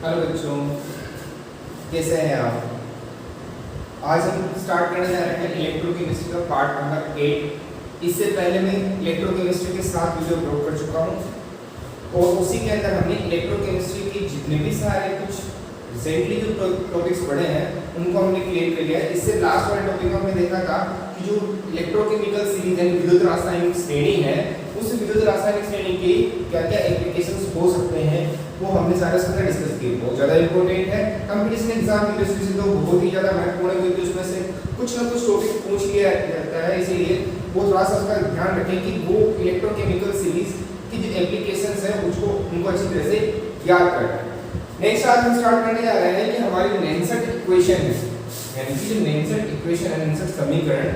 Hello बच्चों, कैसे हैं आप? आज हम स्टार्ट करने जा रहे हैं इलेक्ट्रोकेमिस्ट्री का पार्ट नंबर 8। इससे पहले मैं इलेक्ट्रोकेमिस्ट्री के 7 वीडियो अपलोड कर चुका हूँ और उसी के अंदर हमने इलेक्ट्रोकेमिस्ट्री के जितने भी सारे कुछ रिसेंटली जो टॉपिक्स पढ़े हैं उनको हमने क्लियर कर लिया है। इससे लास्ट वाले टॉपिक में हमने देखा था कि जो इलेक्ट्रोकेमिकल सीरीज यानी विद्युत रासायनिक श्रेणी है, उस विद्युत रासायनिक श्रेणी के क्या क्या एप्लीकेशंस हो सकते हैं वो हमने सारे इसमें डिस्कस किए। बहुत ज़्यादा इंपॉर्टेंट है, कंपटीशन एग्जाम की दृष्टि से तो बहुत ही ज़्यादा महत्वपूर्ण है क्योंकि उसमें से कुछ ना कुछ टॉपिक पूछ लिया जाता है। इसीलिए वो थोड़ा सा उसका ध्यान रखें कि वो इलेक्ट्रोकेमिकल सीरीज की जो एप्लीकेशंस है उनको उनको अच्छी तरह से याद करना है। नेक्स्ट आज हम स्टार्ट करने जा रहे हैं कि हमारी नेंसेट इक्वेशन है, यानी कि जो नेंसेट इक्वेशन है, नेंसेट समीकरण,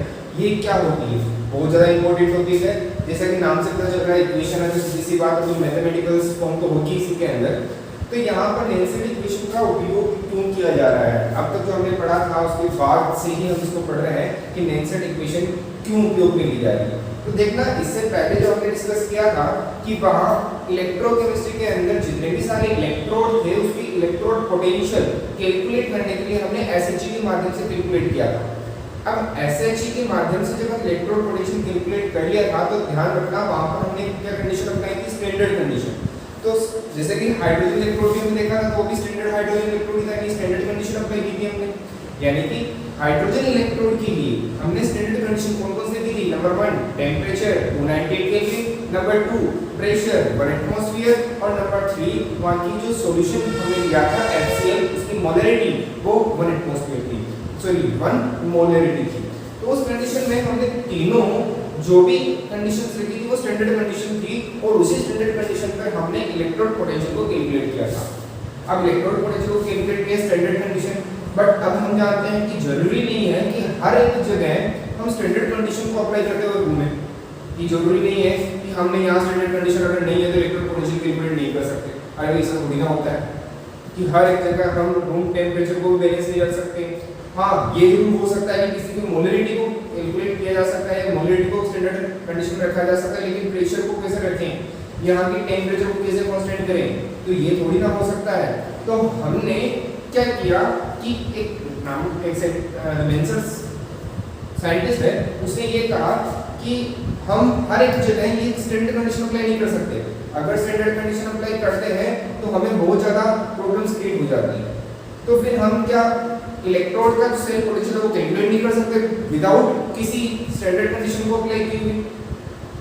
ये क्या होती है। बहुत ज़्यादा इंपॉर्टेंट टॉपिक है। जैसा कि नाम से पता चल रहा है इक्वेशन है तो किसी बात का मैथमेटिकल फॉर्म तो होगी इसी के अंदर। तो यहाँ पर नेंसेट इक्वेशन का उपयोग क्यों किया जा रहा है, अब तक जो हमने पढ़ा था उसके बाद से ही हम इसको पढ़ रहे हैं कि नेंसेट इक्वेशन क्यों उपयोग में ली जा रही है। तो देखना, इससे पहले जो हमने डिस्कस किया था कि वहाँ इलेक्ट्रोकेमिस्ट्री के अंदर जितने भी सारे इलेक्ट्रोड थे उसकी इलेक्ट्रोड पोटेंशियल कैलकुलेट करने के लिए हमने एसएचई के माध्यम से कैलकुलेट किया था। अब एसएचई के माध्यम से जब हम इलेक्ट्रोड पोटेंशियल कैलकुलेट कर लिया था तो ध्यान रखना वहाँ पर हमने क्या कंडीशन अप्लाई की, स्टैंडर्ड कंडीशन। तो जैसे कि हाइड्रोजन इलेक्ट्रोड भी देखा था तो भी स्टैंडर्ड हाइड्रोजन इलेक्ट्रोड था कि स्टैंडर्ड कंडीशन अप्लाई की थी हमने, यानी कि हाइड्रोजन इलेक्ट्रोड के लिए हमने स्टैंडर्ड कंडीशन कौन-कौन से दी थी। Number 1 temperature 298 kelvin, number 2 pressure 1 atmosphere और नंबर 3 वहां की जो सॉल्यूशन हमने लिया था HCl उसकी मोलरिटी वो 1 एटमॉस्फेयर थी, सॉरी 1 मोलरिटी थी। तो उस कंडीशन में हमने तीनों जो भी कंडीशंस लिखी थी वो स्टैंडर्ड कंडीशन थी और उसी स्टैंडर्ड कंडीशन पर हमने इलेक्ट्रोड पोटेंशियल को कैलकुलेट किया था। अब इलेक्ट्रोड पोटेंशियल को कैलकुलेट किया स्टैंडर्ड कंडीशन, बट अब हम जानते हैं कि जरूरी नहीं है कि हर एक जगह हम स्टैंडर्ड कंडीशन को अप्लाई करते हुए घूमें। ये जरूरी नहीं है कि हमने यहाँ स्टैंडर्ड कंडीशन अगर नहीं है तो इलेक्ट्रोड पोटेंशियल कैलकुलेट नहीं कर सकते। अरे ऐसा थोड़ी ना होता है कि हर एक जगह हम रूम टेम्परेचर को बैलेंस नहीं रख सकते। हाँ, ये जरूर हो सकता है कि किसी की मोलरिटी को कैलकुलेट किया जा सकता है, मोलरिटी को स्टैंडर्ड कंडीशन में रखा जा सकता है, लेकिन प्रेशर को कैसे रखें, यहाँ की टेम्परेचर को कैसे कांस्टेंट करें, तो ये थोड़ी ना हो सकता है। तो हमने क्या किया कि एक साइंटिस्ट है, उसने ये कहा कि हम हर एक जगह ये स्टैंडर्ड कंडीशन अप्लाई नहीं कर सकते। अगर स्टैंडर्ड कंडीशन अप्लाई करते हैं तो हमें बहुत ज़्यादा प्रॉब्लम्स क्रिएट हो जाती है। तो फिर हम क्या इलेक्ट्रोड का सेल पोटेंशियल को कैलकुलेट नहीं कर सकते विदाउट किसी स्टैंडर्ड कंडीशन को अप्लाई किए हुए।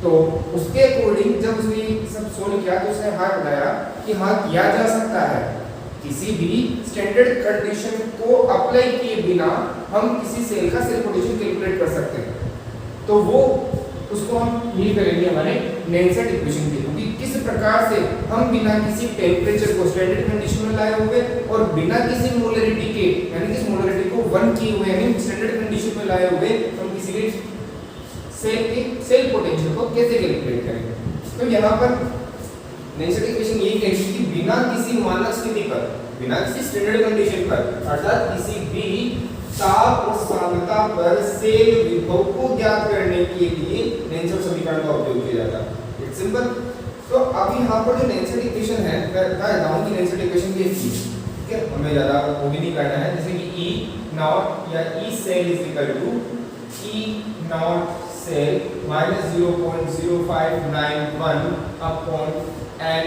तो उसके अकॉर्डिंग जब उसने सब सोल्व किया तो उसने हाँ बताया कि हाँ किया जा सकता है, किसी भी स्टैंडर्ड कंडीशन को अप्लाई किए बिना हम किसी सेल का सेल पोटेंशियल कैलकुलेट कर सकते हैं। तो वो उसको हम लीव करेंगे हमारे नेंसेट इक्वेशन के, क्योंकि किस प्रकार से हम बिना किसी टेम्परेचर को स्टैंडर्ड कंडीशन में लाए हुए और बिना किसी मोलरिटी के यानी कि मोलरिटी को 1 किए हुए यानी स्टैंडर्ड कंडीशन में लाए हुए हम किसी भी सेल के सेल पोटेंशियल को कैसे कैलकुलेट करेंगे। तो यहाँ पर नेंसेट इक्वेशन यही कहती है कि बिना किसी मानक स्थिति पर, बिना किसी स्टैंडर्ड कंडीशन पर, अर्थात किसी भी ताप और सांद्रता पर सेल विभव को ज्ञात करने के लिए नेंसेट समीकरण का उपयोग किया जाता है। It's simple. तो अब यहाँ पर जो नेंसेट इक्वेशन है, मैं बता रहा हूँ कि नेंसेट इक्वेशन की ठीक है, हमें ज़्यादा वो भी नहीं करना है। जैसे कि E नॉट या E cell is equal to E naught cell minus 0.0591 upon N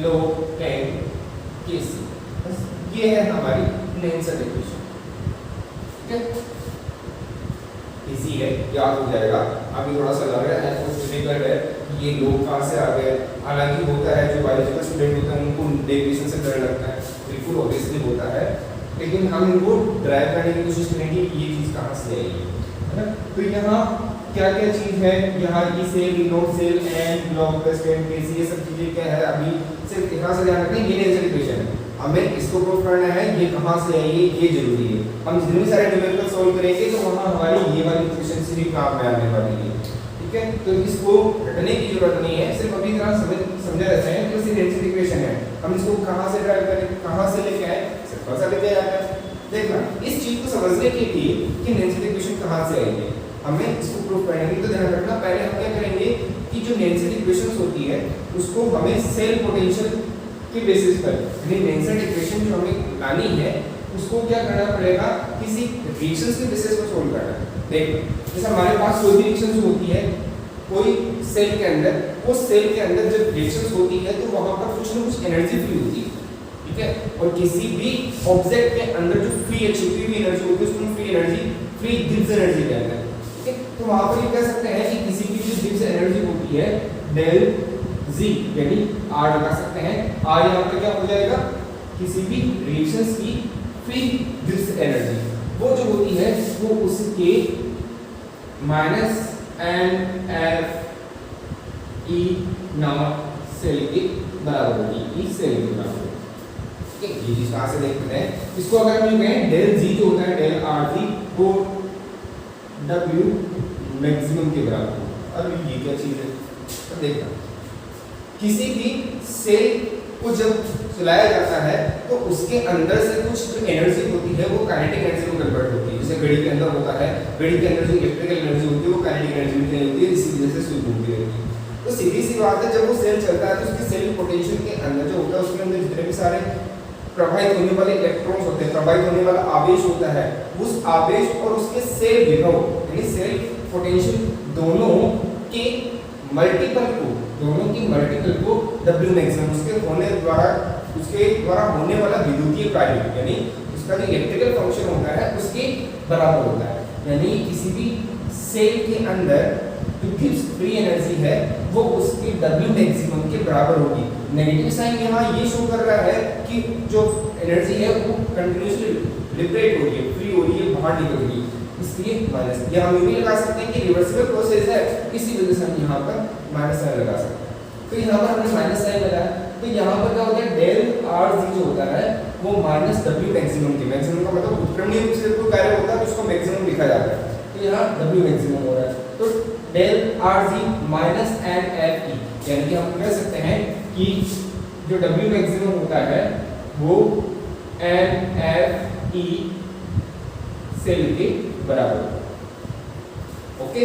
log 10 kc। ये है हमारी नेंसेट इक्वेशन, ठीक है, इजी है, याद हो जाएगा। अभी थोड़ा सा लग रहा है कुछ डिफिकल्ट है कि ये लोग कहाँ से आ गए, हालांकि होता है जो बायोलॉजिकल स्टूडेंट होते हैं उनको डेरिवेशन से डर लगता है, बिल्कुल ऑब्वियसली होता है, लेकिन हम इनको ड्राइव करने की कोशिश करेंगे कि ये चीज़ कहाँ से आई है ना। तो यहाँ क्या क्या चीज़ है, यहाँ E cell, naught cell, N log plus 10 KC, ये सब चीज़ें क्या है, अभी सिर्फ यहाँ से ध्यान रखना, ये नेंसेट इक्वेशन है, हमें इसको प्रूव करना है, ये कहाँ से आई है, ये जरूरी है। हम जितने भी सारे न्यूमेरिकल सॉल्व करेंगे तो वहाँ हमारी ये वाली इक्वेशन से भी काम में आने वाली है, ठीक है। तो इसको रटने की जरूरत नहीं है, सिर्फ अभी तरह समझा रहता है कि नेंसेट इक्वेशन है, हम इसको कहाँ से ड्राइव करें, कहाँ से लेके आए, सिर्फ ऐसा लेके आते हैं, देखना इस चीज को समझने के लिए कि नेल्सन इक्वेशन कहां से आई है, हमें इसको प्रूव करेंगे। तो ध्यान रखना, पहले हम क्या करेंगे कि जो नेल्सन इक्वेशन होती है उसको हमें सेल पोटेंशियल के बेसिस पर, यानी नेल्सन इक्वेशन जो हमें लानी है उसको क्या करना पड़ेगा, किसी रिएक्शंस के बेसिस पर सोल्व करना है। देखो जैसे हमारे पास कोई भी रिएक्शन होती है कोई सेल के अंदर, वो सेल के अंदर जब रिएक्शंस होती है तो वहां पर कुछ ना कुछ एनर्जी फ्री होती है, ठीक है। और किसी भी ऑब्जेक्ट के अंदर जो फ्री एक्टिविटी भी एनर्जी होती है उसको free energy, free Gibbs energy कहते हैं, ठीक है। तो वहां पर ये कह सकते हैं कि किसी की जो गिब्स एनर्जी होती है डेल जी यानी आर लगा सकते हैं। आर यहाँ पे क्या हो जाएगा, किसी भी रिएक्शंस की फ्री गिब्स एनर्जी वो जो होती है वो उसके minus N F E naught cell के बराबर होगी, ई सेल के बराबर। ये चीज कहां से देखते हैं, इसको अगर हम कहें डेल जी जो होता है डेल आर जी वो डब्ल्यू मैक्सिमम के बराबर होगा। अब ये क्या चीज है, तो देखना किसी भी सेल को जब चलाया जाता है तो उसके अंदर से कुछ जो एनर्जी होती है वो काइनेटिक एनर्जी में कन्वर्ट होती है। जैसे घड़ी के अंदर होता है, घड़ी के अंदर जो इलेक्ट्रिकल एनर्जी होती है वो काइनेटिक एनर्जी में नहीं होती है, इसी वजह से स्विच घूमती रहती है। तो सीधी सी बात है, जब वो सेल चलता है तो उसकी सेल पोटेंशियल के अंदर जो होता है उसके अंदर जितने भी सारे प्रवाहित होने वाले इलेक्ट्रॉन्स होते हैं, प्रवाहित होने वाला आवेश होता है, उस आवेश और उसके सेल विभव यानी सेल पोटेंशियल दोनों के मल्टीपल को, दोनों की मल्टीपल को W मैक्सिमम उसके द्वारा होने वाला विद्युतीय कार्य यानी उसका जो इलेक्ट्रिकल फंक्शन होता है उसके बराबर होता है। यानी किसी भी सेल के अंदर जो गिब्स फ्री एनर्जी है वो उसके W मैक्सिमम के बराबर होगी। नेगेटिव साइन यहाँ ये शो कर रहा है कि जो एनर्जी है वो कंटिन्यूअसली लिबरेट हो रही है, फ्री हो रही है, बाहर निकल रही है, इसलिए माइनस। या हम ये भी लगा सकते हैं कि रिवर्सिबल प्रोसेस है, इसी वजह से हम यहाँ पर माइनस साइन लगा सकते हैं। तो यहाँ पर हमने माइनस साइन लगाया, तो यहाँ पर क्या होता है डेल आर जी जो होता है वो माइनस डब्ल्यू मैक्सिमम के, मैक्सिमम का मतलब उत्क्रमणीय रूप से कोई कार्य होता है तो उसको मैक्सिमम लिखा जाता है, तो यहाँ डब्ल्यू मैक्सिमम हो रहा है। तो del R G minus N F E, यानी कि हम कह सकते हैं कि जो डब्ल्यू मैक्सिमम होता है वो एन एफ ई सेल के बराबर। ओके,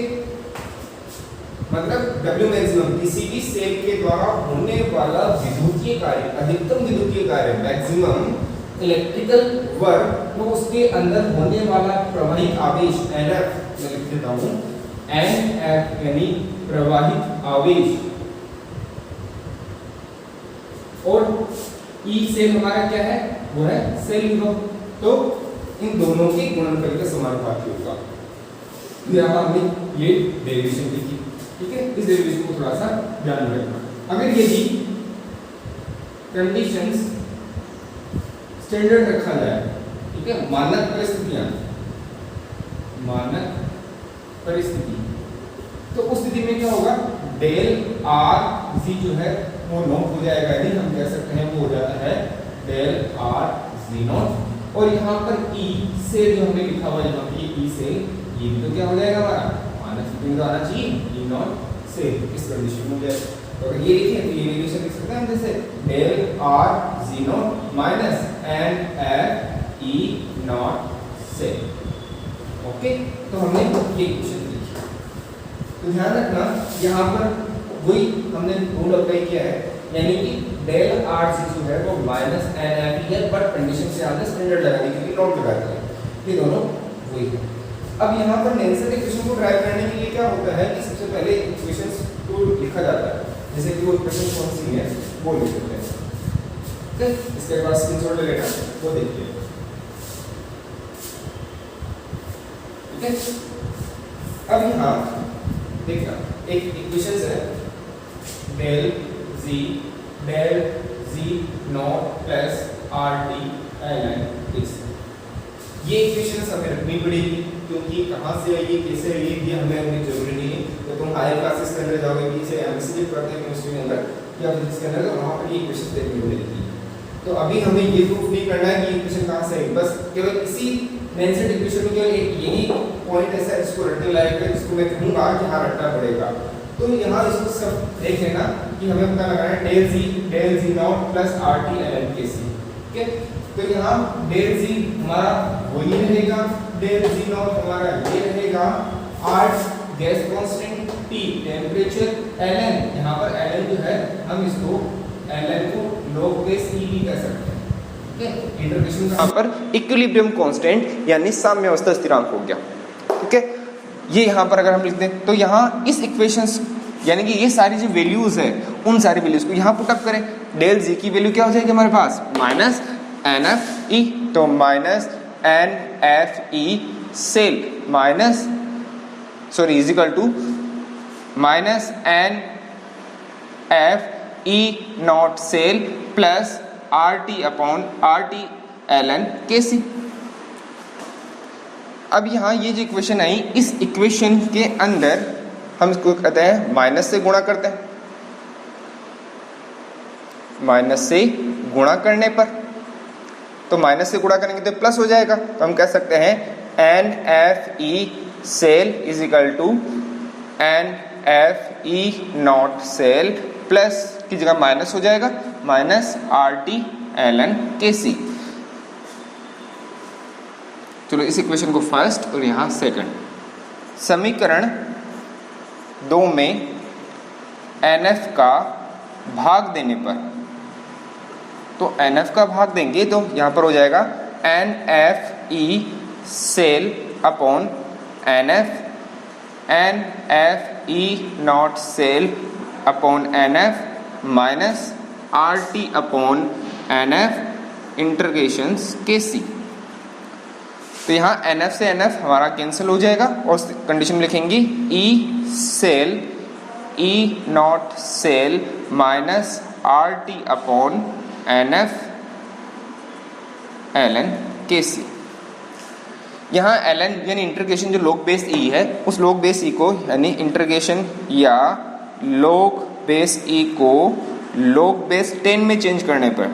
मतलब W मैक्सिमम किसी भी सेल के द्वारा होने वाला विद्युतीय कार्य, अधिकतम विद्युतीय कार्य मैक्सिमम इलेक्ट्रिकल वर्क, वो उसके अंदर होने वाला प्रवाहित आवेश NF, मैं लिख देता हूं NF यानी प्रवाहित आवेश, और E सेल हमारा क्या है, वो है सेल विभव। तो इन दोनों के गुणनफल का समानुपाती होगा। यहाँ हमने ये डेरिवेशन लिखी, ठीक है। इस डेरिवेशन को थोड़ा सा ध्यान में रखना। अगर यदि कंडीशंस स्टैंडर्ड रखा जाए, ठीक है, मानक परिस्थितियां, मानक परिस्थिति, तो उस स्थिति में क्या होगा, डेल आर जी जो है वो नॉट हो जाएगा, यानी हम कह सकते हैं वो हो जाता है डेल आर जी नॉट। और यहाँ पर E से जो हमने लिखा हुआ यहाँ पे E से, ये भी तो क्या हो जाएगा हमारा माइनस बिंदु आना चाहिए E नॉट से, इस कंडीशन में हो जाएगा। तो अगर ये लिखें तो ये रिलेशन लिख सकते हैं हम जैसे del R G naught minus N F E naught से। ओके, तो हमने ये इक्वेशन लिखी। तो ध्यान रखना यहाँ पर वही हमने रूल अप्लाई किया है, यानी कि डेल आर जी जो है वो माइनस एन एफ ई है, बट कंडीशन से हमने स्टैंडर्ड लगा दी क्योंकि नॉट लगा दिया, ये दोनों वही है। अब यहाँ पर नेल्सन इक्वेशन को ड्राइव करने के लिए क्या होता है कि सबसे पहले इक्वेशंस को लिखा जाता है, जैसे कि वो इक्वेशन कौन सी है वो लिख देते हैं, ठीक है। इसके बाद स्क्रीनशॉट ले लेना, वो देखिए, ठीक है। अब यहाँ देखना एक इक्वेशन है del G naught plus R T L N इस, ये इक्वेशंस हमें रखनी पड़ेगी क्योंकि कहाँ से आई, कैसे आई, ये हमें जरूरी नहीं है। तो तुम हायर क्लासेस के अंदर जाओगे, पीछे एमएससी पढ़ते हैं केमिस्ट्री के अंदर या फिजिक्स के अंदर, तो वहाँ पर ये इक्वेशंस देखने को मिलती है। तो अभी हमें ये प्रूफ नहीं करना है कि इक्वेशन कहाँ से आई, बस केवल इसी नेल्सन इक्वेशन में केवल यही पॉइंट ऐसा है जिसको रटने लायक है, जिसको मैं कहूँगा कि हाँ रटना पड़ेगा। तो यहाँ इसको सब देख लेना कि हमें पता लगाना है del G naught plus R T L N K C, ठीक है। तो यहाँ डेल जी हमारा वही रहेगा, डेल जी नॉट हमारा ये रहेगा, R gas constant, T temperature, LN यहाँ पर एलएन जो है हम इसको एलएन को log बेस ई भी कह सकते हैं। ठीक है, इंटीग्रेशन यहाँ पर इक्विलिब्रियम कांस्टेंट यानी साम्यावस्था स्थिरांक हो गया। ठीक है, ये यहाँ पर अगर हम लिख दें तो यहाँ इस इक्वेशंस यानी कि ये सारी जो वैल्यूज है उन सारी वैल्यूज को यहाँ पुट अप करें। डेल जी की वैल्यू क्या हो जाएगी हमारे पास माइनस एन एफ ई, तो minus N F E cell minus sorry is equal to minus N F E naught cell plus R T upon R T L N K C. अब यहाँ ये जो इक्वेशन आई इस equation के अंदर हम इसको कहते हैं माइनस से गुणा करते हैं, माइनस से गुणा करने पर तो माइनस से गुणा करेंगे तो प्लस हो जाएगा, तो हम कह सकते हैं N F E cell is equal to N F E naught cell plus की जगह माइनस हो जाएगा minus R T L N K C. चलो इस इक्वेशन को फर्स्ट और यहाँ सेकंड। समीकरण 2 में NF का भाग देने पर, तो NF का भाग देंगे तो यहाँ पर हो जाएगा NFE cell upon NF NFE naught cell upon NF minus RT upon NF integrations KC। तो यहाँ NF से NF हमारा कैंसिल हो जाएगा और कंडीशन में लिखेंगे E cell E naught cell minus RT upon NF ln KC। यहाँ ln यानी इंटीग्रेशन जो log बेस E है उस log बेस E को यानी इंटीग्रेशन या log बेस E को log बेस 10 में चेंज करने पर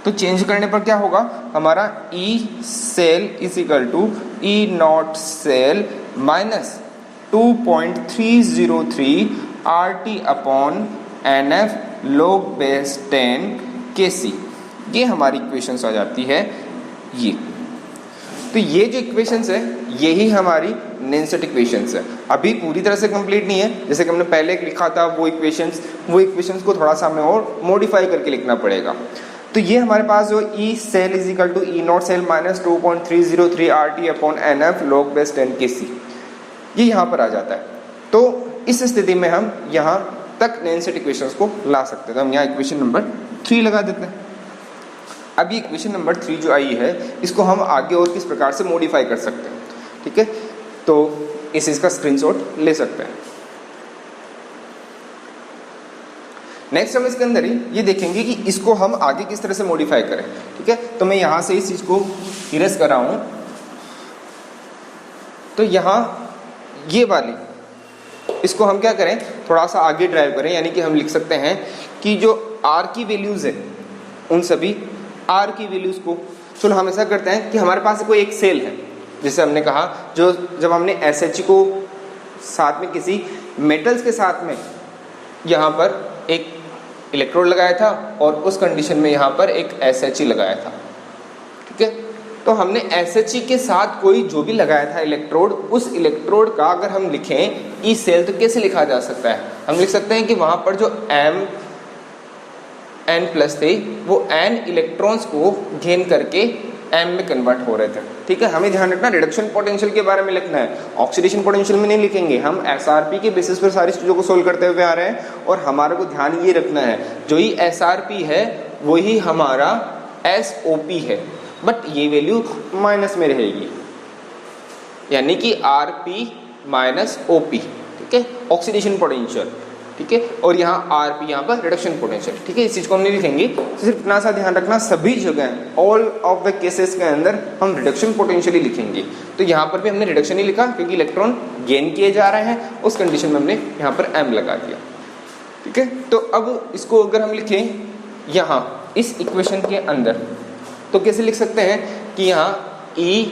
तो चेंज करने पर क्या होगा हमारा E cell is equal to E naught cell minus 2.303 RT upon NF log base 10 KC। ये हमारी इक्वेशंस आ जाती है ये। तो ये जो इक्वेशंस है यही हमारी नैनसेट इक्वेशंस है। अभी पूरी तरह से कंप्लीट नहीं है, जैसे कि हमने पहले लिखा था वो इक्वेशंस को थोड़ा सा हमें और मॉडिफाई करके लिखना पड़ेगा। तो ये हमारे पास जो E cell is equal to E naught cell minus 2.303 RT upon NF log base 10 KC ये यहाँ पर आ जाता है। तो इस स्थिति में हम यहाँ तक नैनसेट इक्वेशंस को ला सकते हैं। तो हम यहाँ इक्वेशन नंबर 3 लगा देते हैं। अब ये इक्वेशन नंबर 3 जो आई है इसको हम आगे और किस प्रकार से मॉडिफाई कर सकते हैं। ठीक है, तो इसका स्क्रीनशॉट ले सकते हैं। नेक्स्ट हम इसके अंदर ही ये देखेंगे कि इसको हम आगे किस तरह से मॉडिफाई करें। ठीक है, तो मैं यहाँ से इस चीज़ को इरेज कर रहा हूँ। तो यहाँ ये वाली इसको हम क्या करें थोड़ा सा आगे ड्राइव करें, यानी कि हम लिख सकते हैं कि जो R की वैल्यूज़ है उन सभी R की वैल्यूज़ को, चलो हम ऐसा करते हैं कि हमारे पास कोई एक सेल है, जैसे हमने कहा जो जब हमने SH को साथ में किसी मेटल्स के साथ में यहाँ पर एक इलेक्ट्रोड लगाया था और उस कंडीशन में यहाँ पर एक SHE लगाया था। ठीक है, तो हमने SHE के साथ कोई जो भी लगाया था इलेक्ट्रोड, उस इलेक्ट्रोड का अगर हम लिखें ई सेल तो कैसे लिखा जा सकता है। हम लिख सकते हैं कि वहाँ पर जो n प्लस थे वो n इलेक्ट्रॉन्स को गेन करके m में कन्वर्ट हो रहे थे। ठीक है, हमें ध्यान रखना रिडक्शन पोटेंशियल के बारे में लिखना है, ऑक्सीडेशन पोटेंशियल में नहीं लिखेंगे। हम SRP के बेसिस पर सारी चीज़ों को सोल्व करते हुए आ रहे हैं और हमारे को ध्यान ये रखना है जो ही SRP है वही हमारा SOP है, बट ये वैल्यू माइनस में रहेगी, यानी कि RP माइनस OP। ठीक है, ऑक्सीडेशन पोटेंशियल। ठीक है, और यहाँ RP यहाँ पर रिडक्शन पोटेंशियल। ठीक है, इस चीज़ को हम नहीं लिखेंगे, सिर्फ इतना सा ध्यान रखना सभी जगह ऑल ऑफ द केसेस के अंदर हम रिडक्शन पोटेंशियल ही लिखेंगे। तो यहाँ पर भी हमने रिडक्शन ही लिखा क्योंकि इलेक्ट्रॉन गेन किए जा रहे हैं, उस कंडीशन में हमने यहाँ पर M लगा दिया। ठीक है, तो अब इसको अगर हम लिखें यहाँ इस इक्वेशन के अंदर तो कैसे लिख सकते हैं कि यहाँ E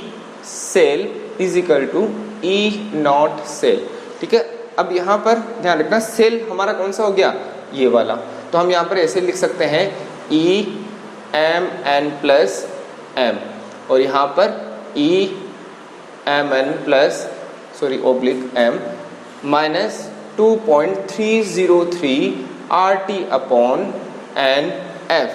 cell is equal to E naught cell. ठीक है, अब यहाँ पर ध्यान रखना सेल हमारा कौन सा हो गया ये वाला, तो हम यहाँ पर ऐसे लिख सकते हैं E M N plus M, और यहाँ पर E M N plus oblique M minus 2.303 R T upon N F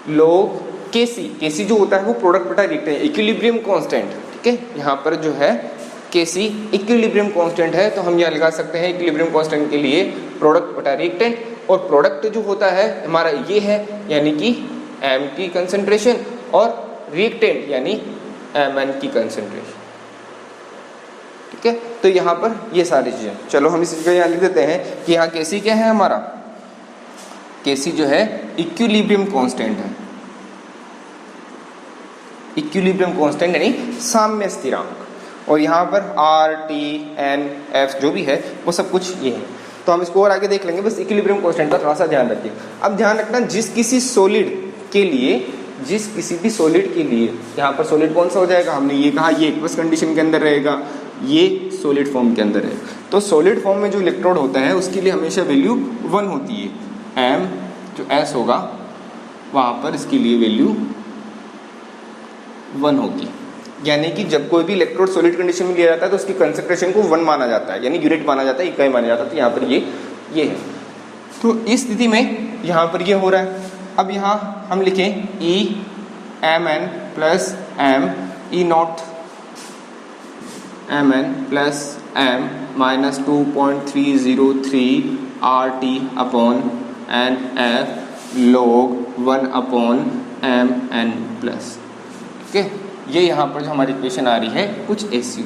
log K सी जो होता है वो प्रोडक्ट बटा रिएक्टेंट, इक्विलिब्रियम कांस्टेंट, ठीक है। यहाँ पर जो है के सी इक्विलिब्रियम कांस्टेंट है, तो हम यहाँ लगा सकते हैं इक्विलिब्रियम कांस्टेंट के लिए प्रोडक्ट बटा रिएक्टेंट, और प्रोडक्ट जो होता है हमारा ये है, यानी कि एम की कंसंट्रेशन, और रिएक्टेंट यानी एम एन की कंसंट्रेशन, ठीक है। तो यहाँ पर ये सारी चीजें, चलो हम इस चीज को यहाँ लिख देते हैं कि यहाँ के सी क्या है हमारा, के सी जो है इक्विलिब्रियम कांस्टेंट है, इक्विलिब्रियम कांस्टेंट यानी साम्य स्थिरांक, और यहाँ पर आर टी एन एफ जो भी है वो सब कुछ ये है। तो हम इसको और आगे देख लेंगे, बस इक्विलिब्रियम कांस्टेंट का थोड़ा सा ध्यान रखिए। अब ध्यान रखना जिस किसी सॉलिड के लिए, जिस किसी भी सॉलिड के लिए, यहाँ पर सॉलिड कौन सा हो जाएगा, हमने ये कहा ये एक्वस कंडीशन के अंदर रहेगा, ये सॉलिड फॉर्म के अंदर है। तो सॉलिड फॉर्म में जो इलेक्ट्रोड होता है उसके लिए हमेशा वैल्यू 1 होती है, एम जो एस होगा वहाँ पर इसके लिए वैल्यू 1 होगी, यानी कि जब कोई भी इलेक्ट्रोड सॉलिड कंडीशन में लिया जाता है तो उसकी कंसंट्रेशन को 1 माना जाता है, यानी यूनिट माना जाता है, इकाई माना जाता है। तो यहाँ पर ये है, तो इस स्थिति में यहाँ पर ये हो रहा है। अब यहाँ हम लिखें E M N plus M E naught M N plus M minus 2.303 R T upon N F log 1 upon M N plus, ठीक है। ये यहाँ पर जो हमारी इक्वेशन आ रही है कुछ ऐसी,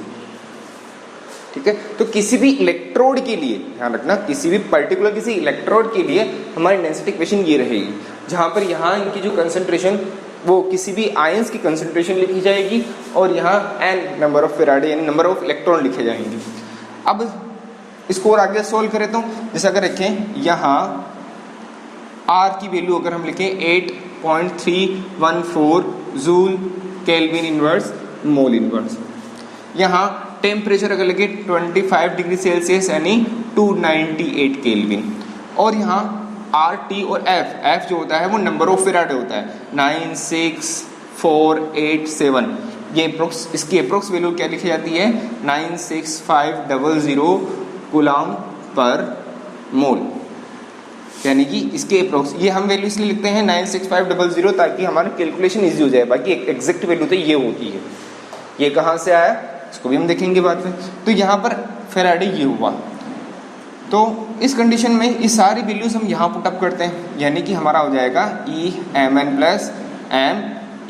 ठीक है। तो किसी भी इलेक्ट्रोड के लिए ध्यान रखना, किसी भी पर्टिकुलर किसी इलेक्ट्रोड के लिए हमारी डेंसिटी इक्वेशन ये रहेगी, जहाँ पर यहाँ इनकी जो कंसंट्रेशन वो किसी भी आयंस की कंसंट्रेशन लिखी जाएगी, और यहाँ n नंबर ऑफ फेराडे यानी नंबर ऑफ इलेक्ट्रॉन लिखे जाएंगे। अब इसको और आगे सोल्व करें तो जैसे अगर रखें यहाँ R की वैल्यू अगर हम लिखें 8.314 joule kelvin inverse mole inverse, यहाँ टेम्परेचर अगर लगे 25 डिग्री सेल्सियस यानी 298 केल्विन, और यहाँ आर टी और एफ जो होता है वो नंबर ऑफ फेराडे होता है 96487, ये अप्रोक्स, इसकी अप्रोक्स वैल्यू क्या लिखी जाती है 96500 कूलम पर मोल, यानी कि इसके अप्रोक्स ये हम वैल्यू इसलिए लिखते हैं 96500 ताकि हमारा कैलकुलेशन इजी हो जाए, बाकी एग्जैक्ट वैल्यू तो ये होती है। ये कहाँ से आया इसको भी हम देखेंगे बाद में। तो यहाँ पर फेराडे ये हुआ, तो इस कंडीशन में ये सारी वैल्यूज हम यहाँ पुट अप करते हैं, यानी कि हमारा हो जाएगा E M N plus M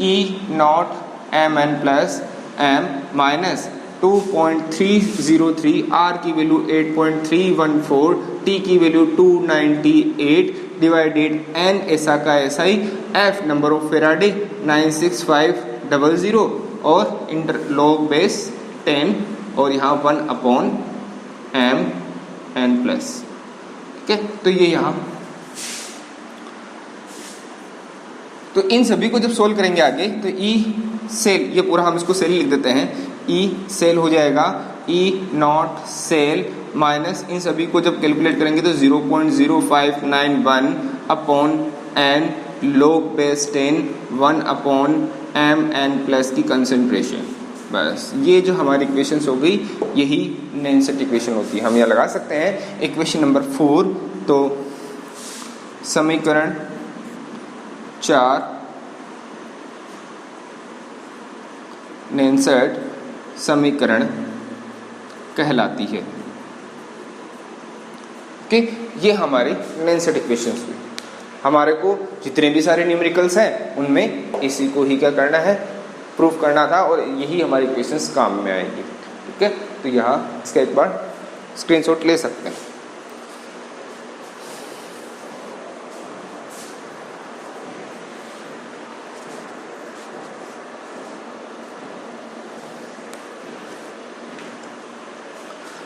E naught M N plus M minus 2.303 R की वैल्यू 8.314 टी की वैल्यू 298 डिवाइडेड एन ऐसा का ऐसा ही एफ नंबर ऑफ फेराडे 96500 और इंटर लॉग बेस 10 और यहाँ 1 अपॉन एम एन प्लस, ठीक है। तो ये यहाँ, तो इन सभी को जब सोल्व करेंगे आगे तो ई सेल, ये पूरा हम इसको सेल लिख देते हैं, ई सेल हो जाएगा ई नॉट सेल माइनस इन सभी को जब कैलकुलेट करेंगे तो 0.0591 upon N log base 10 1 upon M N plus की कंसंट्रेशन। बस ये जो हमारी इक्वेशंस हो गई यही नैनसेट इक्वेशन होती है। हम यहाँ लगा सकते हैं इक्वेशन नंबर 4, तो समीकरण 4 नैनसेट समीकरण कहलाती है। ओके, ये हमारे नैनसेट इक्वेशंस हुई। हमारे को जितने भी सारे न्यूमेरिकल्स हैं उनमें इसी को ही क्या करना है, प्रूफ करना था, और यही हमारी इक्वेशंस काम में आएगी। ठीक है, तो यहाँ इसका एक बार स्क्रीनशॉट ले सकते हैं।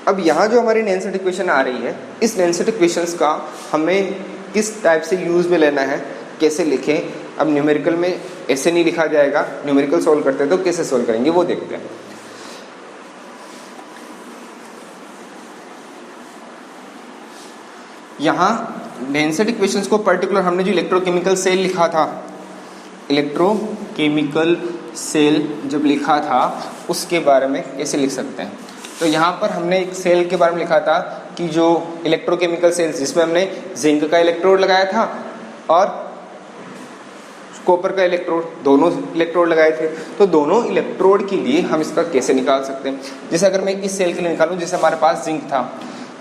अब यहाँ जो हमारी नैनसेट इक्वेशन आ रही है, इस नैनसेट इक्वेशंस का हमें किस टाइप से यूज में लेना है, कैसे लिखें। अब न्यूमेरिकल में ऐसे नहीं लिखा जाएगा, न्यूमेरिकल सॉल्व करते हैं तो कैसे सॉल्व करेंगे वो देखते हैं। यहाँ डेंसिटी इक्वेशंस को पर्टिकुलर हमने जो इलेक्ट्रोकेमिकल सेल लिखा था, इलेक्ट्रोकेमिकल सेल जब लिखा था उसके बारे में कैसे लिख सकते हैं। तो यहाँ पर हमने एक सेल के बारे में लिखा था कि जो इलेक्ट्रोकेमिकल सेल्स जिसमें हमने जिंक का इलेक्ट्रोड लगाया था और कॉपर का इलेक्ट्रोड, दोनों इलेक्ट्रोड लगाए थे। तो दोनों इलेक्ट्रोड के लिए हम इसका कैसे निकाल सकते हैं। जैसे अगर मैं इस सेल के लिए निकालूं, जैसे हमारे पास जिंक था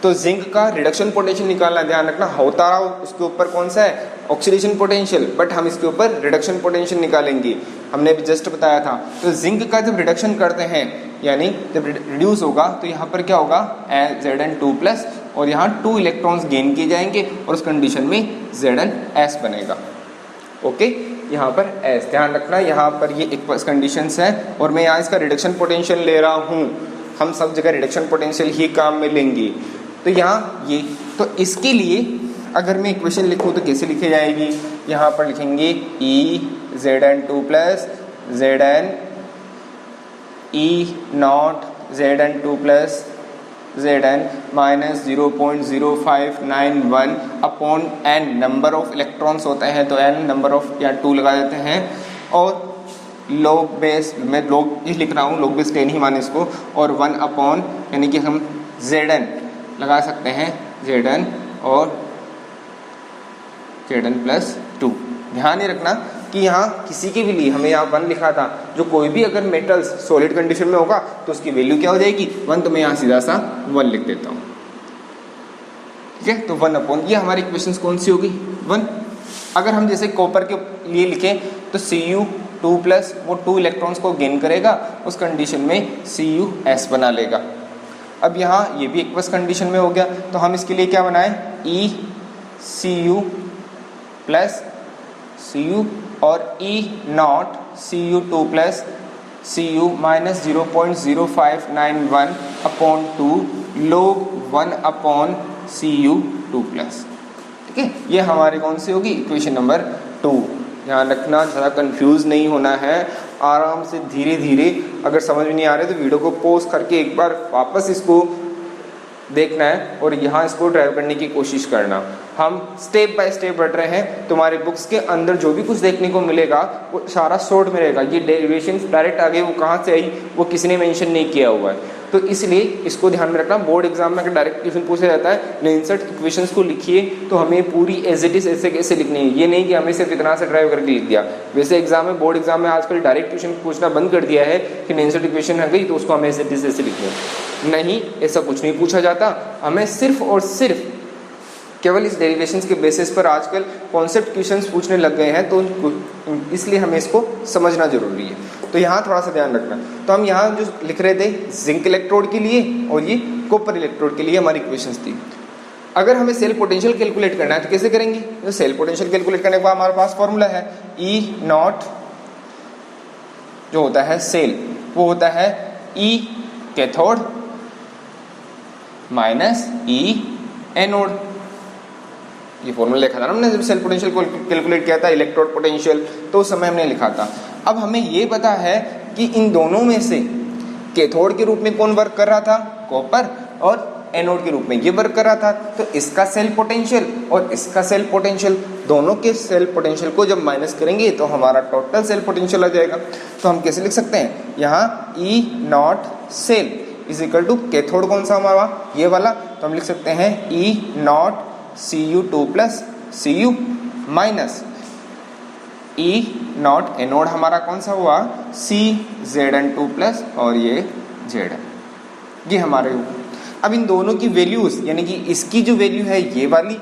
तो जिंक का रिडक्शन पोटेंशियल निकालना, ध्यान रखना होता रहा उसके ऊपर कौन सा है, ऑक्सीडेशन पोटेंशियल, बट हम इसके ऊपर रिडक्शन पोटेंशियल निकालेंगे, हमने भी जस्ट बताया था। तो जिंक का जब रिडक्शन करते हैं यानी जब रिड्यूस होगा तो यहाँ पर क्या होगा, Zn2+ और यहाँ 2 इलेक्ट्रॉन्स गेन किए जाएंगे और उस कंडीशन में Zns बनेगा। ओके, यहाँ पर S ध्यान रखना, यहाँ पर ये इक्वल्स कंडीशंस है और मैं यहाँ इसका रिडक्शन पोटेंशियल ले रहा हूँ। हम सब जगह रिडक्शन पोटेंशियल ही काम में लेंगे। तो यहाँ ये, तो इसके लिए अगर मैं इक्वेशन लिखूँ तो कैसे लिखी जाएगी, यहाँ पर लिखेंगे Zn2+ Zn E0 Zn2+ Zn minus 0.0591 upon n, number of electrons होते हैं तो n नंबर ऑफ या 2 लगा देते हैं और लॉग बेस, मैं लॉग ही लिख रहा हूँ, लॉग बेस 10 ही माने इसको, और 1 अपॉन यानी कि हम Zn लगा सकते हैं, Zn और Zn+2। ध्यान ही रखना कि यहाँ किसी के भी लिए हमें यहाँ 1 लिखा था, जो कोई भी अगर मेटल्स सॉलिड कंडीशन में होगा तो उसकी वैल्यू क्या हो जाएगी 1, तो मैं यहाँ सीधा सा 1 लिख देता हूँ। ठीक है, तो 1 अपॉन, ये हमारी इक्वेशंस कौन सी होगी 1। अगर हम जैसे कॉपर के लिए लिखें तो Cu2+ वो 2 इलेक्ट्रॉन्स को गेन करेगा, उस कंडीशन में Cus बना लेगा। अब यहाँ ये भी एक्वस कंडीशन में हो गया, तो हम इसके लिए क्या बनाएं, ECu+ Cu और E0 Cu2+ Cu minus 0.0591 upon 2 log 1 upon Cu2+। ठीक है, ये हमारे कौन सी होगी, इक्वेशन नंबर 2। ध्यान रखना, ज़्यादा कंफ्यूज नहीं होना है, आराम से धीरे धीरे, अगर समझ में नहीं आ रहे तो वीडियो को पॉज करके एक बार वापस इसको देखना है और यहाँ इसको ड्राइव करने की कोशिश करना। हम स्टेप बाय स्टेप बढ़ रहे हैं, तुम्हारे बुक्स के अंदर जो भी कुछ देखने को मिलेगा वो सारा शॉर्ट में रहेगा। ये डेरिवेशन डायरेक्ट आगे वो कहाँ से आई वो किसी ने मेंशन नहीं किया हुआ है, तो इसलिए इसको ध्यान में रखना। बोर्ड एग्जाम में अगर डायरेक्ट क्वेश्चन पूछा जाता है लेंसर्ट इक्वेशंस को लिखिए तो हमें पूरी एज इट इज ऐसे कैसे लिखनी है, ये नहीं कि हमें सिर्फ इतना से ड्राइव करके लिख दिया। वैसे एग्जाम में, बोर्ड एग्जाम में आजकल डायरेक्ट क्वेश्चन पूछना बंद कर दिया है कि लेंसर्ट इक्वेशन आ गई तो उसको हमें एज इट इज ऐसे लिखनी है, नहीं, ऐसा कुछ नहीं पूछा जाता। हमें सिर्फ और सिर्फ केवल इस डेरिवेशंस के बेसिस पर आजकल कॉन्सेप्ट क्वेश्चंस पूछने लग गए हैं, तो इसलिए हमें इसको समझना जरूरी है। तो यहाँ थोड़ा सा ध्यान रखना। तो हम यहाँ जो लिख रहे थे जिंक इलेक्ट्रोड के लिए और ये कॉपर इलेक्ट्रोड के लिए हमारी इक्वेशंस थी। अगर हमें सेल पोटेंशियल कैलकुलेट करना है तो कैसे करेंगे, तो सेल पोटेंशियल कैलकुलेट करने के बाद हमारे पास फॉर्मूला है E0 जो होता है सेल, वो होता है E cathode minus E anode. ये फॉर्मूला लिखा था ना हमने जब सेल पोटेंशियल को कैलकुलेट किया था, इलेक्ट्रोड पोटेंशियल, तो उस समय हमने लिखा था। अब हमें ये पता है कि इन दोनों में से कैथोड के रूप में कौन वर्क कर रहा था, कॉपर, और एनोड के रूप में ये वर्क कर रहा था। तो इसका सेल पोटेंशियल और इसका सेल पोटेंशियल, दोनों के सेल पोटेंशियल को जब माइनस करेंगे तो हमारा टोटल सेल पोटेंशियल आ जाएगा। तो हम कैसे लिख सकते हैं, यहाँ E0 cell is equal to cathode कौन सा हमारा, ये वाला, तो हम लिख सकते हैं E0 Cu2+ Cu minus E0 anode हमारा कौन सा हुआ, Zn2+ और ये Zn, ये हमारे हुआ। अब इन दोनों की वैल्यूज यानी कि इसकी जो वैल्यू है ये वाली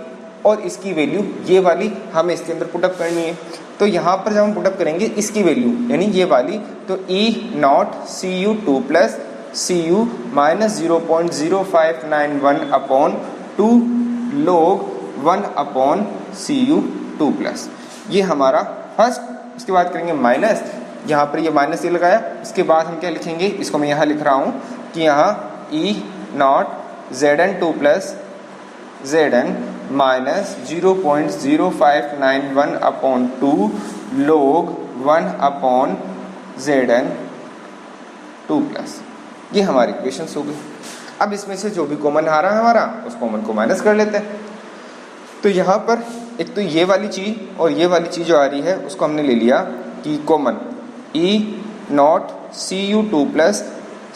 और इसकी वैल्यू ये वाली हमें इसके अंदर पुटअप करनी है। तो यहाँ पर जब हम पुटअप करेंगे इसकी वैल्यू यानी ये वाली, तो E0 Cu2+ Cu minus 0.0591 upon 2 log 1 upon Cu2+, ये हमारा फर्स्ट। इसके बाद करेंगे माइनस, यहाँ पर ये माइनस ये लगाया, इसके बाद हम क्या लिखेंगे, इसको मैं यहाँ लिख रहा हूँ कि यहाँ E0 Zn2+ Zn minus 0.0591 upon 2 log 1 upon Zn2+, ये हमारी इक्वेशंस हो गई। अब इसमें से जो भी कॉमन आ रहा है हमारा, उस कॉमन को माइनस कर लेते हैं। तो यहाँ पर एक तो ये वाली चीज़ और ये वाली चीज़ जो आ रही है उसको हमने ले लिया कि common E naught C U two plus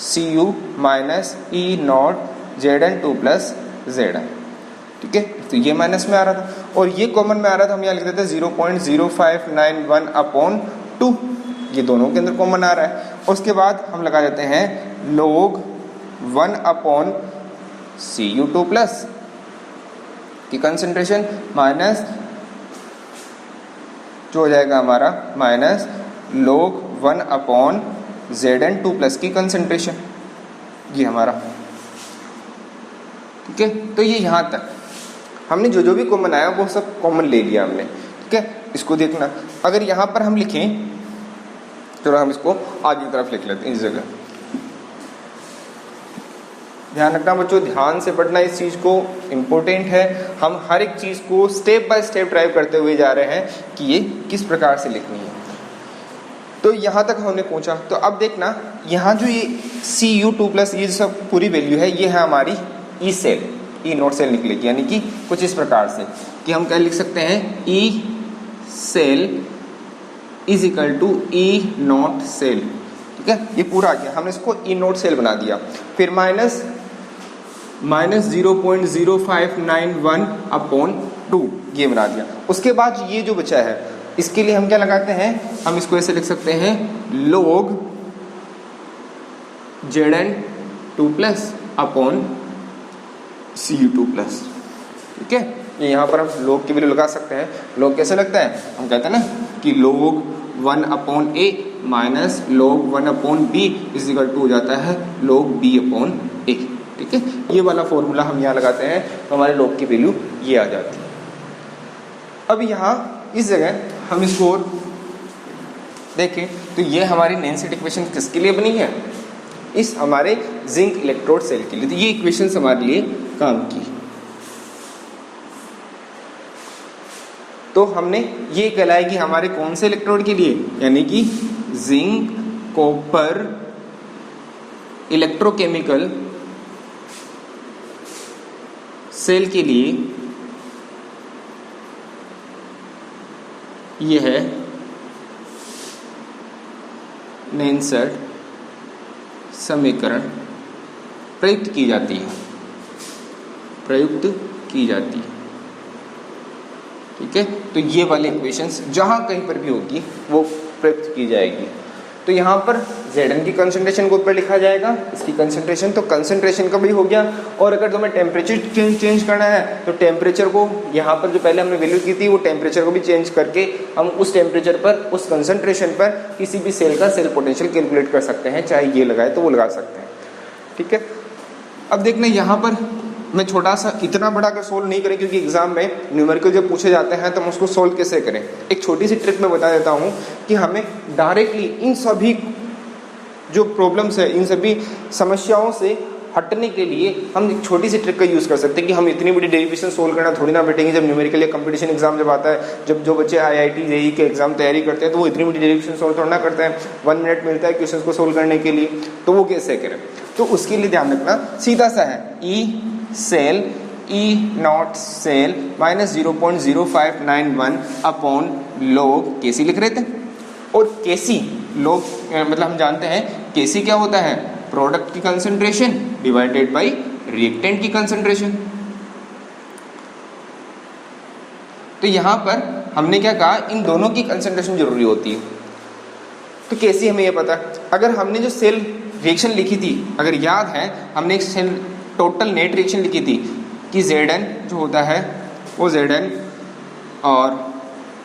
C U minus E naught Z N two plus Z N, ठीक है। तो ये माइनस में आ रहा था और ये कॉमन में आ रहा था, हम यहाँ लिख देते हैं 0.0591 अपॉन 2, ये दोनों के अंदर कॉमन आ रहा है। उसके बाद हम लगा देते हैं log 1 upon C U two plus की कंसंट्रेशन माइनस जो हो जाएगा हमारा minus log 1 upon Z N two plus की कंसंट्रेशन, ये हमारा, ठीक है। तो ये यहाँ तक हमने जो भी कॉमन आया वो सब कॉमन ले लिया हमने, ठीक है। इसको देखना, अगर यहाँ पर हम लिखें तो हम इसको आगे की तरफ लिख लेते हैं इस जगह। ध्यान रखना बच्चों, ध्यान से पढ़ना इस चीज़ को, इम्पोर्टेंट है। हम हर एक चीज़ को स्टेप बाय स्टेप ड्राइव करते हुए जा रहे हैं कि ये किस प्रकार से लिखनी है। तो यहाँ तक हमने पूछा, तो अब देखना यहाँ जो ये सी यू टू प्लस ये सब पूरी वैल्यू है, ये है हमारी E cell, E naught cell निकलेगी, यानी कि कुछ इस प्रकार से कि हम क्या लिख सकते हैं, E cell is equal to E naught cell, ठीक है। ये पूरा आ गया, हमने इसको ई नॉट सेल बना दिया। फिर माइनस 0.0591 अपॉन 2 ये बना दिया। उसके बाद ये जो बचा है इसके लिए हम क्या लगाते हैं, हम इसको ऐसे लिख सकते हैं log Zn 2 plus upon C U two plus, ठीक है। ये यहाँ पर हम log की वैल्यू लगा सकते हैं। log कैसे लगता है, हम कहते हैं ना कि log 1 upon A minus log 1 upon B is equal to हो जाता है log b अपॉन ए, ठीक है। ये वाला फॉर्मूला हम यहाँ लगाते हैं तो हमारे log की वैल्यू ये आ जाती है। अब यहाँ इस जगह हम इसको और देखें तो ये हमारी नैनसेट इक्वेशन किसके लिए बनी है, इस हमारे जिंक इलेक्ट्रोड सेल के लिए। तो ये इक्वेशंस हमारे लिए काम की। तो हमने ये कहलाएगी हमारे कौन से इलेक्ट्रोड के लिए, यानी कि जिंक कॉपर इलेक्ट्रोकेमिकल सेल के लिए ये है नैनसेट समीकरण प्रयुक्त की जाती है, प्रयुक्त की जाती है, ठीक है। तो ये वाले इक्वेशंस जहां कहीं पर भी होगी वो प्रयुक्त की जाएगी। तो यहाँ पर Zn की कंसंट्रेशन को ऊपर लिखा जाएगा, इसकी कंसंट्रेशन, तो कंसंट्रेशन का भी हो गया। और अगर तुम्हें टेम्परेचर चेंज करना है तो टेम्परेचर को यहाँ पर जो पहले हमने वैल्यू की थी वो टेम्परेचर को भी चेंज करके हम उस टेम्परेचर पर, उस कंसंट्रेशन पर किसी भी सेल का सेल पोटेंशियल कैलकुलेट कर सकते हैं, चाहे ये लगाए तो वो लगा सकते हैं, ठीक है। अब देखना यहाँ पर मैं छोटा सा, इतना बड़ा कर सोल्व नहीं करें क्योंकि एग्जाम में न्यूमेरिकल जब पूछे जाते हैं तो हम उसको सोल्व कैसे करें। एक छोटी सी ट्रिक मैं बता देता हूँ कि हमें डायरेक्टली इन सभी जो प्रॉब्लम्स है, इन सभी समस्याओं से हटने के लिए हम एक छोटी सी ट्रिक का यूज़ कर सकते हैं कि हम इतनी बड़ी डेरिवेशन सोल्व करना थोड़ी ना बैठेंगे। जब न्यूमेरिकल या कंपटीशन एग्जाम जब आता है, जब जो बच्चे IIT JEE के एग्जाम तैयारी करते हैं तो वो इतनी बड़ी डेरिवेशन सोल्व थोड़ा ना करते हैं। 1 मिनट मिलता है क्वेश्चन को सोल्व करने के लिए, तो वो कैसे करें। तो उसके लिए ध्यान रखना सीधा सा है, E cell E naught cell minus 0.0591 upon log KC लिख रहे थे। और केसी log मतलब हम जानते हैं केसी क्या होता है, प्रोडक्ट की कंसंट्रेशन डिवाइडेड बाय रिएक्टेंट की कंसंट्रेशन। तो यहां पर हमने क्या कहा, इन दोनों की कंसंट्रेशन जरूरी होती है। तो केसी हमें यह पता है। अगर हमने जो सेल रिएक्शन लिखी थी, अगर याद है हमने एक सेल टोटल नेट रिएक्शन लिखी थी कि Zn जो होता है वो Zn और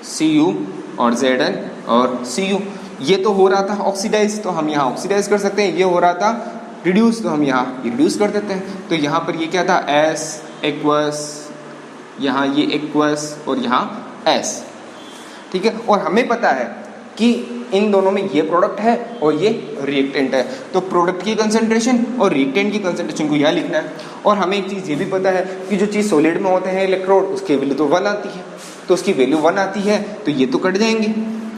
Cu और Zn और Cu, ये तो हो रहा था ऑक्सीडाइज, तो हम यहाँ ऑक्सीडाइज कर सकते हैं। ये हो रहा था रिड्यूस, तो हम यहाँ रिड्यूस कर देते हैं। तो यहाँ पर ये क्या था, S एक्वस, यहाँ ये एक्वस और यहाँ S, ठीक है। और हमें पता है कि इन दोनों में ये प्रोडक्ट है और ये रिएक्टेंट है, तो प्रोडक्ट की कंसंट्रेशन और रिएक्टेंट की कंसंट्रेशन को यहाँ लिखना है। और हमें एक चीज़ ये भी पता है कि जो चीज़ सॉलिड में होते हैं इलेक्ट्रोड, उसकी वैल्यू तो 1 आती है, तो उसकी वैल्यू 1 आती है तो ये तो कट जाएंगे।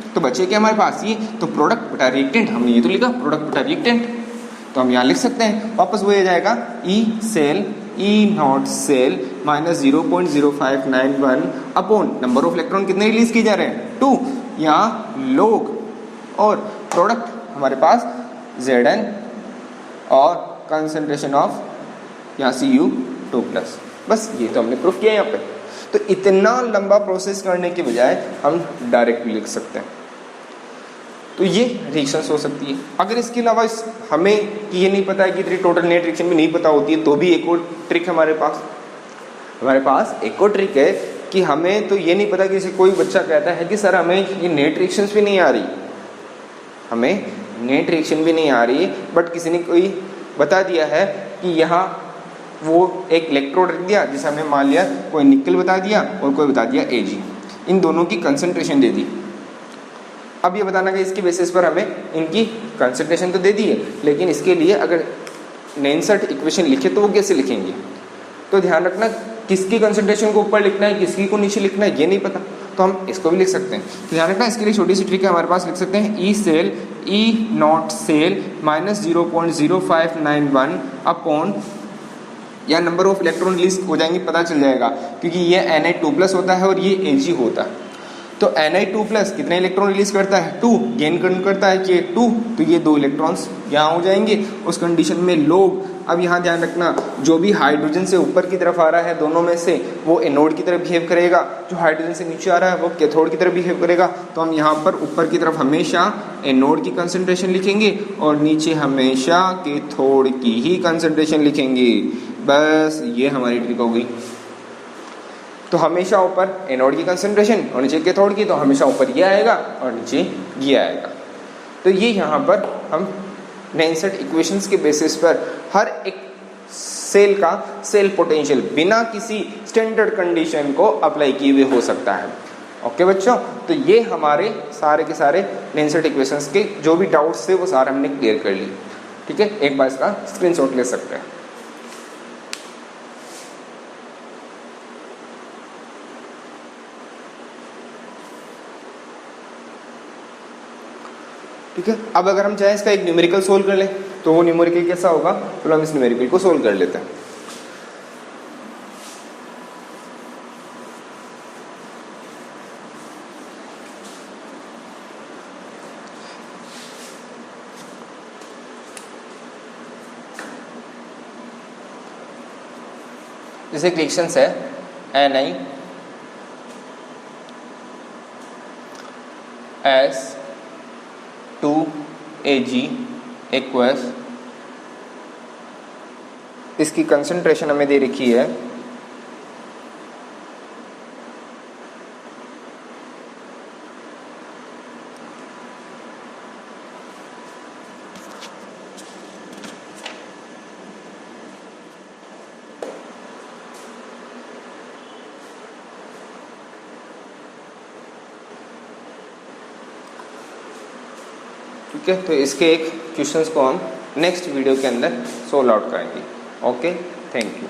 तो बचे क्या हमारे पास, ये तो प्रोडक्ट बटा रिएक्टेंट, हमने ये तो लिखा प्रोडक्ट बटा रिएक्टेंट, तो हम यहाँ लिख सकते हैं। वापस वो आ जाएगा E cell E naught cell minus 0.0591 upon number of electron कितने रिलीज किए जा रहे हैं 2, यहाँ लोग और प्रोडक्ट हमारे पास Zn और कंसंट्रेशन ऑफ यहाँ Cu2+। बस ये तो हमने प्रूफ किया यहाँ पे। तो इतना लंबा प्रोसेस करने के बजाय हम डायरेक्ट भी लिख सकते हैं। तो ये रिएक्शंस हो सकती है। अगर इसके अलावा हमें ये नहीं पता है कि टोटल नेट रिएक्शन भी नहीं पता होती है, तो भी एक और ट्रिक है हमारे पास एक और ट्रिक है कि हमें तो ये नहीं पता कि जैसे कोई बच्चा कहता है कि सर हमें ये नेट रिएक्शंस भी नहीं आ रही, हमें नेट रिएक्शन भी नहीं आ रही, बट किसी ने कोई बता दिया है कि यहाँ वो एक इलेक्ट्रोड रख दिया, जैसे हमने मान लिया कोई निकल बता दिया और कोई बता दिया Ag, इन दोनों की कंसंट्रेशन दे दी। अब ये बताना कि इसके बेसिस पर हमें इनकी कंसंट्रेशन तो दे दी है, लेकिन इसके लिए अगर नेंसर्ट इक्वेशन लिखे तो वो कैसे लिखेंगे। तो ध्यान रखना किसकी कंसंट्रेशन को ऊपर लिखना है, किसकी को नीचे लिखना है, ये नहीं पता, तो हम इसको भी लिख सकते हैं। तो ध्यान रखना इसके लिए छोटी सी ट्रिक है हमारे पास, लिख सकते हैं E cell E naught cell minus 0.0591 upon, या नंबर ऑफ इलेक्ट्रॉन रिलीज हो जाएंगे पता चल जाएगा, क्योंकि ये Na2+ होता है और ये Ag होता है। तो Na2+ कितने इलेक्ट्रॉन रिलीज करता है 2, गेन करता है कि 2, तो ये 2 इलेक्ट्रॉन्स यहाँ हो जाएंगे उस कंडीशन में लोग। अब यहाँ ध्यान रखना जो भी हाइड्रोजन से ऊपर की तरफ आ रहा है दोनों में से वो एनोड की तरफ बिहेव करेगा, जो हाइड्रोजन से नीचे आ रहा है वो कैथोड की तरफ बिहेव करेगा। तो हम यहाँ पर ऊपर की तरफ हमेशा एनोड की कंसंट्रेशन लिखेंगे और नीचे हमेशा कैथोड की ही कंसंट्रेशन लिखेंगे। बस ये हमारी ट्रिक हो गई। तो हमेशा ऊपर एनोड की कंसंट्रेशन और नीचे कैथोड की, तो हमेशा ऊपर ये आएगा और नीचे ये आएगा। तो ये यहाँ पर हम नेंसर्ट इक्वेशंस के बेसिस पर हर एक सेल का सेल पोटेंशियल बिना किसी स्टैंडर्ड कंडीशन को अप्लाई किए हुए हो सकता है। ओके बच्चों, तो ये हमारे सारे के सारे नेंसर्ट इक्वेशंस के जो भी डाउट्स थे वो सारे हमने क्लियर कर लिए। ठीक है, एक बार इसका स्क्रीनशॉट ले सकते हैं। ठीक है, अब अगर हम चाहें इसका एक न्यूमेरिकल सोल्व कर लें तो वो न्यूमेरिकल कैसा होगा, तो हम इस न्यूमेरिकल को सोल्व कर लेते हैं। जैसे रिएक्शंस है NiS2Ag इक्वल्स, इसकी कंसंट्रेशन हमें दे रखी है ठीक है। तो इसके एक क्वेश्चंस को हम नेक्स्ट वीडियो के अंदर सोल्व आउट करेंगे। Okay, thank you.